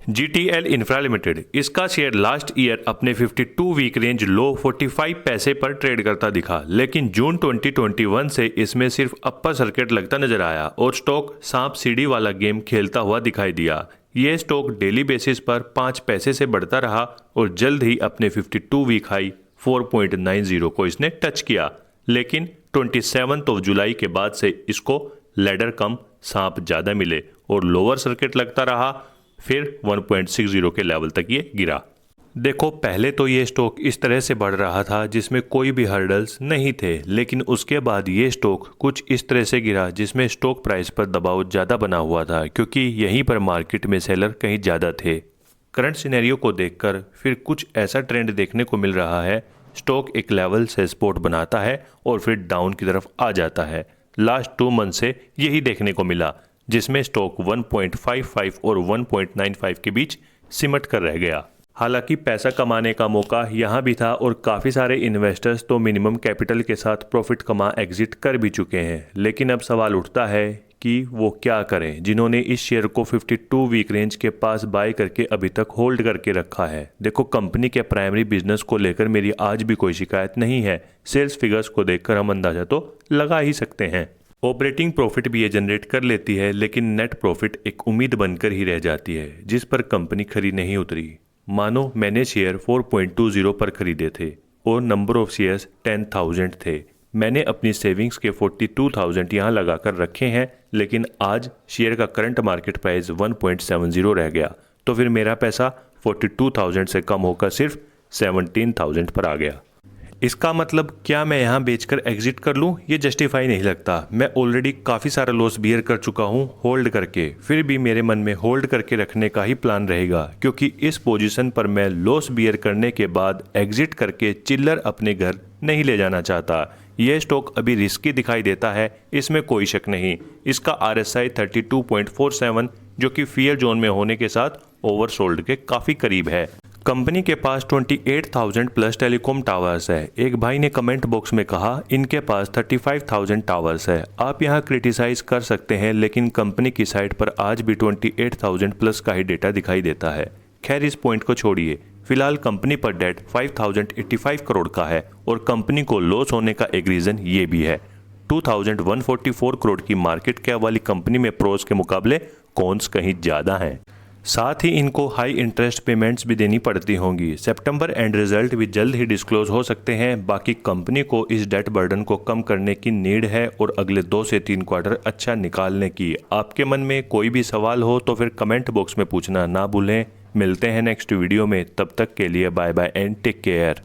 GTL infra limited, इसका share last year अपने 52 week range लो 45 पैसे पर ट्रेड करता दिखा, लेकिन जून 2021 से इसमें सिर्फ अपर सर्किट लगता नजर आया और स्टॉक सांप सीढ़ी वाला गेम खेलता हुआ दिखाई दिया। ये स्टॉक डेली बेसिस पर 5 पैसे से बढ़ता रहा और जल्द ही अपने 52 वीक हाई 4.90 को इसने टच किया, लेकिन 27 जुलाई के बाद से इसको लैडर कम सांप ज़्यादा मिले और लोअर सर्किट लगता रहा, फिर 1.60 के लेवल तक ये गिरा। देखो, पहले तो ये स्टॉक इस तरह से बढ़ रहा था जिसमें कोई भी हर्डल्स नहीं थे, लेकिन उसके बाद ये स्टॉक कुछ इस तरह से गिरा जिसमें स्टॉक प्राइस पर दबाव ज़्यादा बना हुआ था, क्योंकि यहीं पर मार्केट में सेलर कहीं ज़्यादा थे। करंट सिनेरियो को देखकर फिर कुछ ऐसा ट्रेंड देखने को मिल रहा है, स्टॉक एक लेवल से सपोर्ट बनाता है और फिर डाउन की तरफ आ जाता है। लास्ट 2 मंथ से यही देखने को मिला, जिसमें स्टॉक 1.55 और 1.95 के बीच सिमट कर रह गया। हालांकि पैसा कमाने का मौका यहाँ भी था और काफ़ी सारे इन्वेस्टर्स तो मिनिमम कैपिटल के साथ प्रॉफिट कमा एग्जिट कर भी चुके हैं, लेकिन अब सवाल उठता है कि वो क्या करें जिन्होंने इस शेयर को 52 वीक रेंज के पास बाय करके अभी तक होल्ड करके रखा है। देखो, कंपनी के प्राइमरी बिजनेस को लेकर मेरी आज भी कोई शिकायत नहीं है। सेल्स फिगर्स को देखकर हम अंदाजा तो लगा ही सकते हैं। ऑपरेटिंग प्रॉफिट भी ये जनरेट कर लेती है, लेकिन नेट प्रॉफिट एक उम्मीद बनकर ही रह जाती है जिस पर कंपनी खरी नहीं उतरी। मानो मैंने शेयर 4.20 पर खरीदे थे और नंबर ऑफ शेयर्स 10,000 थे। मैंने अपनी सेविंग्स के 42,000 यहाँ लगा कर रखे हैं, लेकिन आज शेयर का करंट मार्केट प्राइस 1.70 रह गया, तो फिर मेरा पैसा 42,000 से कम होकर सिर्फ 17,000 पर आ गया। इसका मतलब क्या मैं यहाँ बेचकर एग्जिट कर लूँ? ये जस्टिफाई नहीं लगता। मैं ऑलरेडी काफ़ी सारा लॉस बियर कर चुका हूँ होल्ड करके, फिर भी मेरे मन में होल्ड करके रखने का ही प्लान रहेगा, क्योंकि इस पोजीशन पर मैं लॉस बियर करने के बाद एग्जिट करके चिल्लर अपने घर नहीं ले जाना चाहता। यह स्टॉक अभी रिस्की दिखाई देता है, इसमें कोई शक नहीं। इसका RSI 32.47 जो कि फियर जोन में होने के साथ ओवरसोल्ड के काफ़ी करीब है। कंपनी के पास 28,000 प्लस टेलीकॉम टावर्स है। एक भाई ने कमेंट बॉक्स में कहा इनके पास 35,000 टावर्स है। आप यहाँ क्रिटिसाइज कर सकते हैं, लेकिन कंपनी की साइट पर आज भी 28,000 प्लस का ही डेटा दिखाई देता है। खैर, इस पॉइंट को छोड़िए। फिलहाल कंपनी पर डेट 5,085 करोड़ का है और कंपनी को लॉस होने का एक रीज़न ये भी है। 2,144 करोड़ की मार्केट कैप वाली कंपनी में प्रोस के मुकाबले कॉन्स कहीं ज़्यादा हैं। साथ ही इनको हाई इंटरेस्ट पेमेंट्स भी देनी पड़ती होंगी। सितंबर एंड रिजल्ट भी जल्द ही डिस्क्लोज हो सकते हैं। बाकी कंपनी को इस डेट बर्डन को कम करने की नीड है और अगले 2 से 3 क्वार्टर अच्छा निकालने की। आपके मन में कोई भी सवाल हो तो फिर कमेंट बॉक्स में पूछना ना भूलें। मिलते हैं नेक्स्ट वीडियो में, तब तक के लिए bye bye and take care.